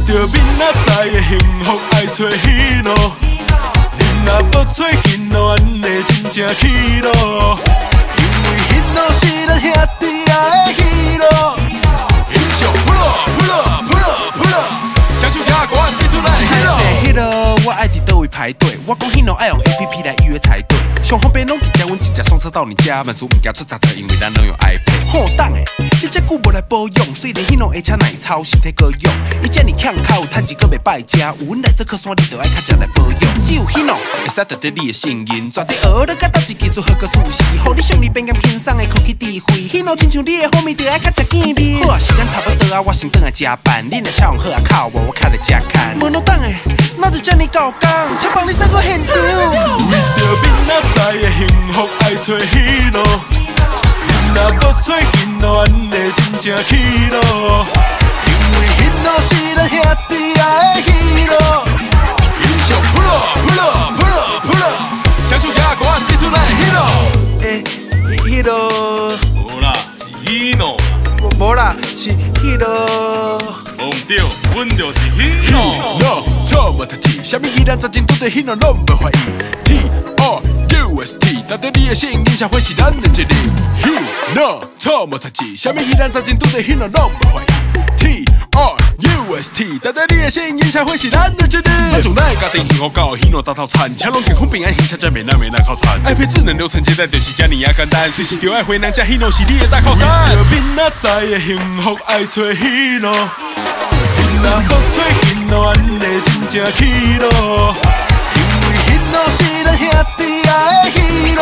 着明仔载的幸福爱找喜乐，你若要找紧咯，安尼真正起咯。因为彼路是咱兄弟仔的喜乐，英雄扑了扑了扑了扑了，双手举高，提出来喜乐。迄落我爱伫倒位排队，我讲迄落爱用 APP 来预约才对。上方便拢伫遮，阮直接送车到你家，万事毋惊出查车，因为咱拢用 iPad。好挡诶，你遮久无来保养，虽然迄落下车奶超身体够用，伊遮尔强口，趁钱阁袂败食，有阮来做靠山，你着爱较食来保养。只有迄落会使得到你的信任，绝对学了甲搭一技术好个舒适，互你上日变减轻松的科技智慧。迄落亲像你的好面，着爱较食见面。好啊，时间差不多啊，我先转来加班，恁若笑容好啊，靠我卡来吃看。无能挡诶，那就遮尔够工，请帮你送个现场。为着明仔载的幸福爱找喜乐，你若要找紧咯，安尼真正起咯。因为彼路是咱兄弟仔的喜乐，英雄扑了扑了扑了扑了，双手举高，提出来喜乐。迄落无啦，是喜乐。无啦，是迄落。无毋对，阮就是喜乐。no， 错无读字，啥物依然曾经拄着喜乐拢无怀疑。TRUST， 达到你的信，影响会是咱的一力。no， 错无读字，啥物依然曾经拄着喜乐拢无怀疑。TRUST， 达到你的信，影响会是咱的一力。咱从咱的家庭幸福到喜乐大套餐，请拢健康平安，幸车美难靠餐。iPad 智能流程接待就是遮尔啊简单，随时就爱回人家喜乐是你的大靠山。为着明仔载的幸福爱找喜乐，你若要找紧咯，安尼真正起咯。因为彼路是咱兄弟仔的喜乐。